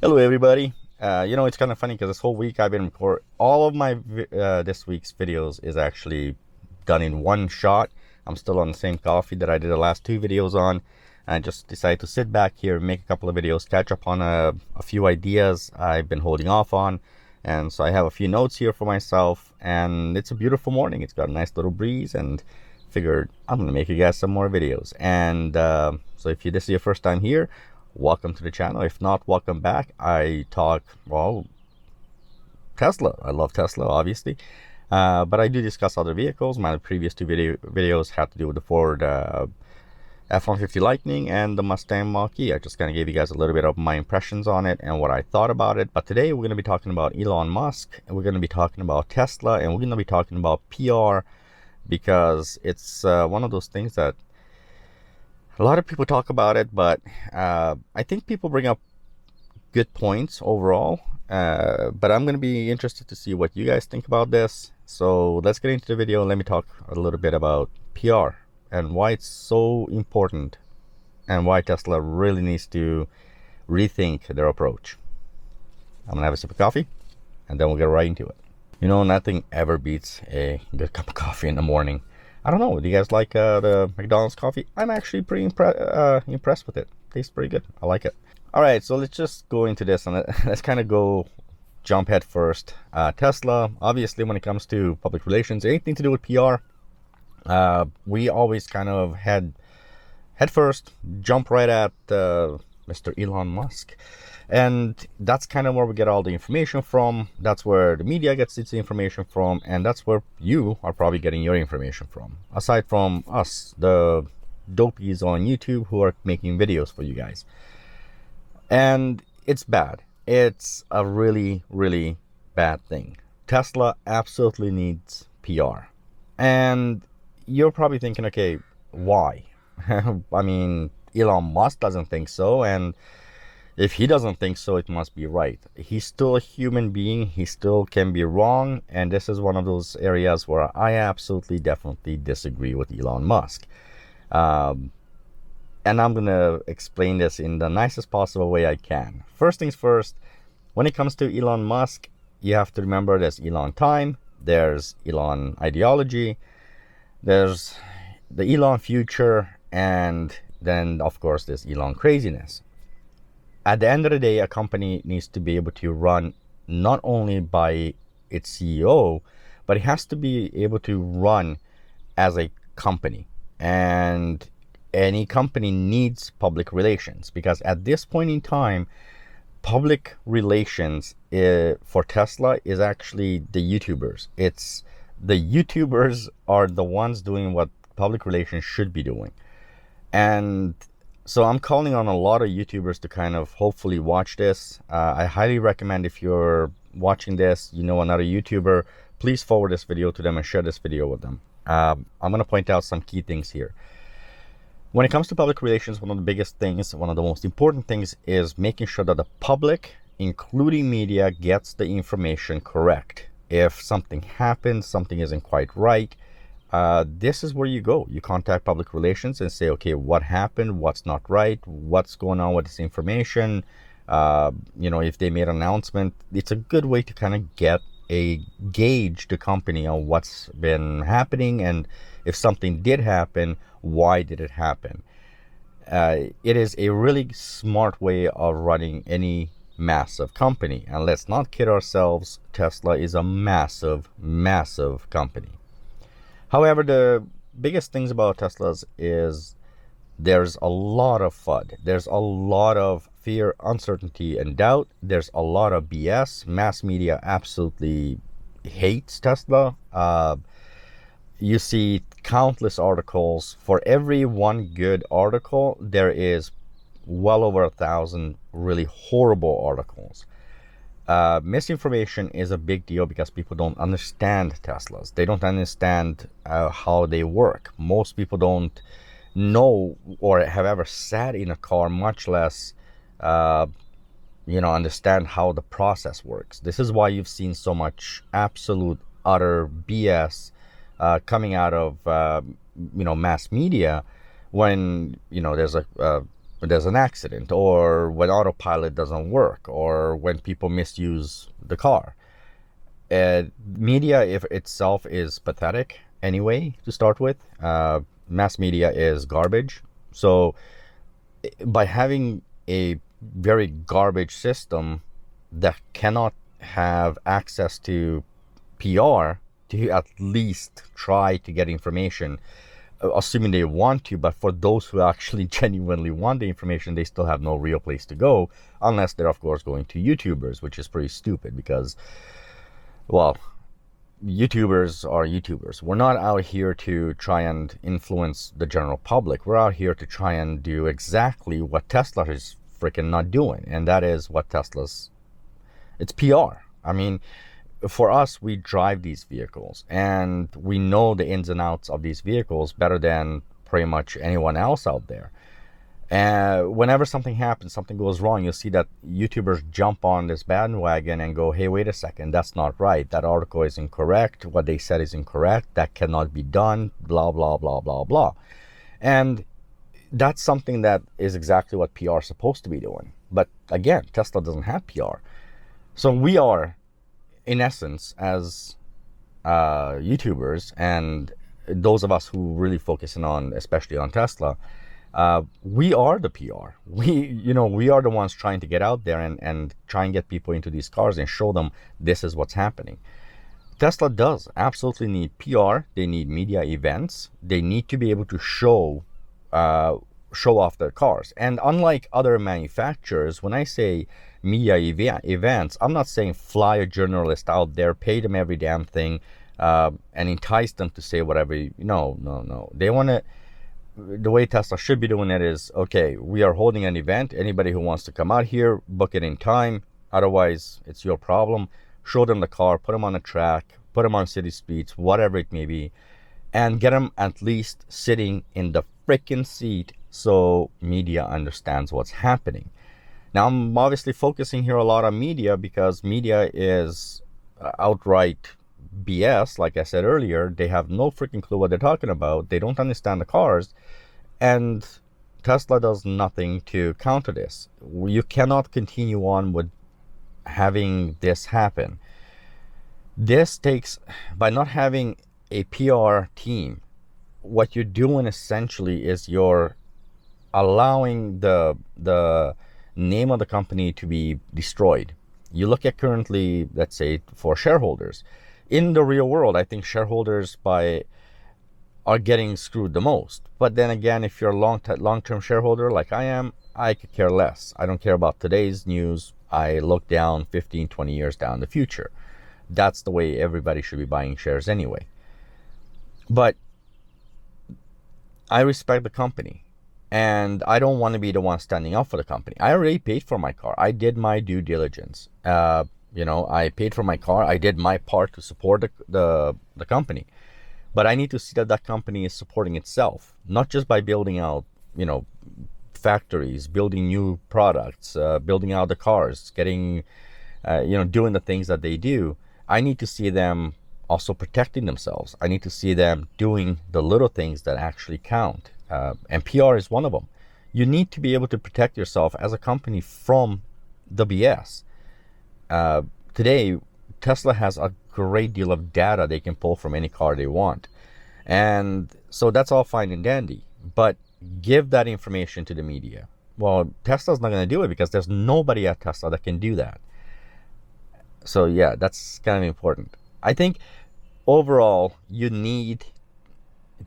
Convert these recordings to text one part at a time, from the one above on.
Hello, everybody. It's kind of funny because this whole week I've been all of my this week's videos is actually done in one shot. I'm still on the same coffee that I did the last two videos on. I just decided to sit back here, make a couple of videos, catch up on a few ideas I've been holding off on. And so I have a few notes here for myself, and it's a beautiful morning. It's got a nice little breeze, and figured I'm gonna make you guys some more videos. And so if this is your first time here, welcome to the channel. If not, welcome back. I talk, well, Tesla. I love Tesla, obviously, but I do discuss other vehicles. My previous two videos had to do with the Ford F-150 Lightning and the Mustang Mach-E. I just kind of gave you guys a little bit of my impressions on it and what I thought about it. But today we're going to be talking about Elon Musk, and we're going to be talking about Tesla, and we're going to be talking about PR, because it's one of those things that a lot of people talk about it, but I think people bring up good points overall. But I'm going to be interested to see what you guys think about this. So let's get into the video. Let me talk a little bit about PR and why it's so important, and why Tesla really needs to rethink their approach. I'm going to have a sip of coffee, and then we'll get right into it. You know, nothing ever beats a good cup of coffee in the morning. I don't know, do you guys like the McDonald's coffee? I'm actually pretty impressed with it. Tastes pretty good. I like it. All right, so let's just go into this, and let's kind of jump head first. Tesla, obviously, when it comes to public relations, anything to do with PR, we always kind of head first, jump right at Mr. Elon Musk. And that's kind of where we get all the information from. That's where the media gets its information from, and that's where you are probably getting your information from, aside from us, the dopies on YouTube who are making videos for you guys. And it's bad. It's a really, really bad thing. Tesla absolutely needs PR. And you're probably thinking, okay, why? I mean, Elon Musk doesn't think so, and if he doesn't think so, it must be right. He's still a human being. He still can be wrong. And this is one of those areas where I absolutely, definitely disagree with Elon Musk. And I'm going to explain this in the nicest possible way I can. First things first, when it comes to Elon Musk, you have to remember there's Elon time, there's Elon ideology, there's the Elon future, and then, of course, there's Elon craziness. At the end of the day, a company needs to be able to run not only by its CEO, but it has to be able to run as a company. And any company needs public relations, because at this point in time, public relations for Tesla is actually the YouTubers. It's the YouTubers are the ones doing what public relations should be doing. And so I'm calling on a lot of YouTubers to kind of hopefully watch this. I highly recommend, if you're watching this, you know another YouTuber, please forward this video to them and share this video with them. I'm going to point out some key things here. When it comes to public relations, one of the biggest things, one of the most important things, is making sure that the public, including media, gets the information correct. If something happens, something isn't quite right, this is where you go. You contact public relations and say, okay, what happened? What's not right? What's going on with this information? If they made an announcement, it's a good way to kind of gauge the company on what's been happening. And if something did happen, why did it happen? It is a really smart way of running any massive company. And let's not kid ourselves, Tesla is a massive, massive company. However, the biggest things about Teslas is there's a lot of FUD. There's a lot of fear, uncertainty, and doubt. There's a lot of BS. Mass media absolutely hates Tesla. You see countless articles. For every one good article, there is well over 1,000 really horrible articles. Misinformation is a big deal because people don't understand Teslas. They don't understand how they work. Most people don't know or have ever sat in a car, much less understand how the process works. This is why you've seen so much absolute utter BS coming out of mass media, when there's a there's an accident, or when autopilot doesn't work, or when people misuse the car. Media if itself is pathetic anyway to start with. Mass media is garbage. So by having a very garbage system that cannot have access to PR to at least try to get information, assuming they want to, but for those who actually genuinely want the information, they still have no real place to go, unless they're of course going to YouTubers, which is pretty stupid because, well, YouTubers are YouTubers. We're not out here to try and influence the general public. We're out here to try and do exactly what Tesla is freaking not doing, and that is what it's PR. I mean, for us, we drive these vehicles and we know the ins and outs of these vehicles better than pretty much anyone else out there. And whenever something happens, something goes wrong, you'll see that YouTubers jump on this bandwagon and go, hey, wait a second, that's not right. That article is incorrect. What they said is incorrect. That cannot be done, blah, blah, blah, blah, blah. And that's something that is exactly what PR is supposed to be doing. But again, Tesla doesn't have PR. So we are, in essence, as YouTubers, and those of us who really focusing on, especially on Tesla, we are the PR. We are the ones trying to get out there and try and get people into these cars and show them this is what's happening. Tesla does absolutely need PR. They need media events. They need to be able to show off their cars. And unlike other manufacturers, when I say media events, I'm not saying fly a journalist out there, pay them every damn thing, and entice them to say whatever. No. They want to. The way Tesla should be doing it is, okay, we are holding an event. Anybody who wants to come out here, book it in time. Otherwise, it's your problem. Show them the car, put them on the track, put them on city streets, whatever it may be, and get them at least sitting in the freaking seat so media understands what's happening. Now, I'm obviously focusing here a lot on media because media is outright BS. Like I said earlier, they have no freaking clue what they're talking about. They don't understand the cars, and Tesla does nothing to counter this. You cannot continue on with having this happen. This takes, by not having a PR team, what you're doing essentially is you're allowing the name of the company to be destroyed. You look at currently, let's say, for shareholders. In the real world, I think shareholders are getting screwed the most. But then again, if you're a long-term shareholder like I am, I could care less. I don't care about today's news. I look down 15, 20 years down the future. That's the way everybody should be buying shares anyway. But I respect the company, and I don't want to be the one standing up for the company. I already paid for my car. I did my due diligence. I paid for my car. I did my part to support the company. But I need to see that that company is supporting itself, not just by building out, factories, building new products, building out the cars, getting, doing the things that they do. I need to see them also protecting themselves. I need to see them doing the little things that actually count. And PR is one of them. You need to be able to protect yourself as a company from the BS. Today, Tesla has a great deal of data they can pull from any car they want. And so that's all fine and dandy. But give that information to the media. Well, Tesla's not going to do it because there's nobody at Tesla that can do that. So yeah, that's kind of important. I think overall, you need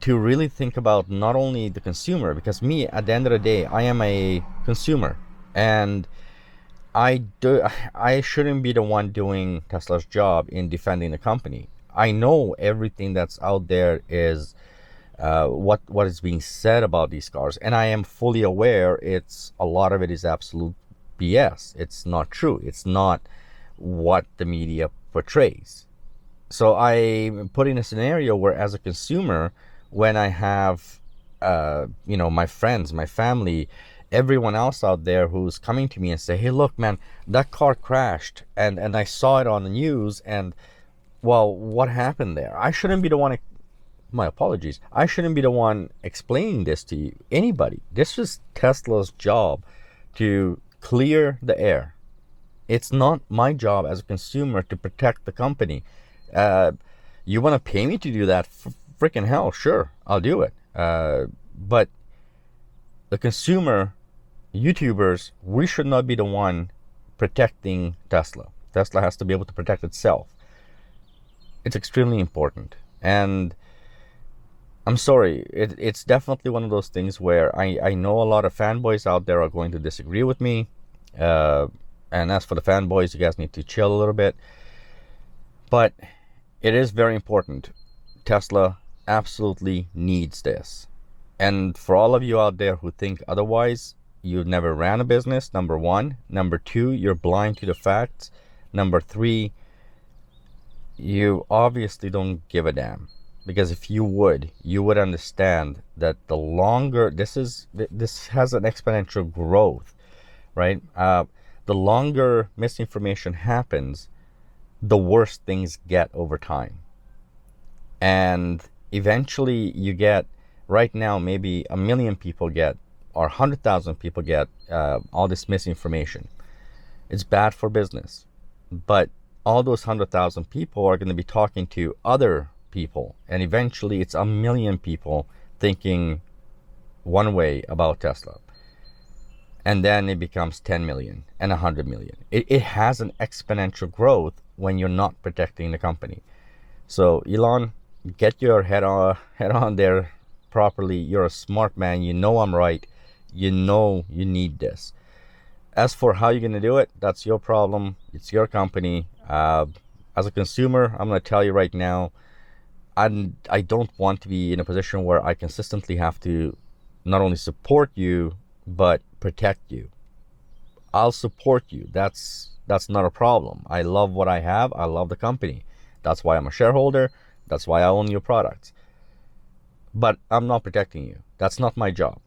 to really think about not only the consumer, because me, at the end of the day, I am a consumer, and I shouldn't be the one doing Tesla's job in defending the company. I know everything that's out there is what is being said about these cars, and I am fully aware a lot of it is absolute BS. It's not true. It's not what the media portrays. So I'm put in a scenario where, as a consumer, when I have my friends, my family, everyone else out there who's coming to me and say, hey, look, man, that car crashed and I saw it on the news, and well, what happened there? I shouldn't be the one my apologies. I shouldn't be the one explaining this to you, anybody. This is Tesla's job to clear the air. It's not my job as a consumer to protect the company. You want to pay me to do that? Freaking hell, sure, I'll do it. But the consumer, YouTubers, we should not be the one protecting Tesla. Tesla has to be able to protect itself. It's extremely important. And I'm sorry, it's definitely one of those things where I know a lot of fanboys out there are going to disagree with me. And as for the fanboys, you guys need to chill a little bit. But it is very important. Tesla absolutely needs this. And for all of you out there who think otherwise, you've never ran a business, number one. Number two, you're blind to the facts. Number three, you obviously don't give a damn. Because if you would understand that the longer this has an exponential growth, right? The longer misinformation happens, the worse things get over time. And eventually you get, right now, maybe 1 million people get, or 100,000 people get all this misinformation. It's bad for business. But all those 100,000 people are going to be talking to other people, and eventually it's 1 million people thinking one way about Tesla, and then it becomes 10 million and 100 million. It has an exponential growth when you're not protecting the company. So Elon, get your head on there properly. You're a smart man. You know I'm right. You know you need this. As for how you're going to do it, that's your problem. It's your company. As a consumer, I'm going to tell you right now, I don't want to be in a position where I consistently have to not only support you, but protect you. I'll support you. That's not a problem. I love what I have. I love the company. That's why I'm a shareholder. That's why I own your products. But I'm not protecting you. That's not my job.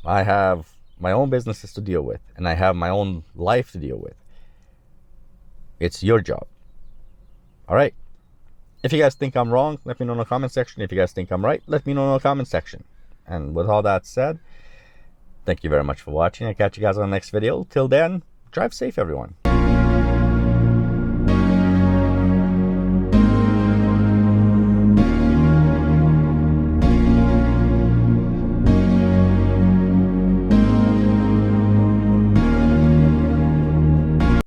I have my own businesses to deal with, and I have my own life to deal with. It's your job. All right. If you guys think I'm wrong, let me know in the comment section. If you guys think I'm right, let me know in the comment section. And with all that said, thank you very much for watching. I'll catch you guys on the next video. Till then, drive safe, everyone.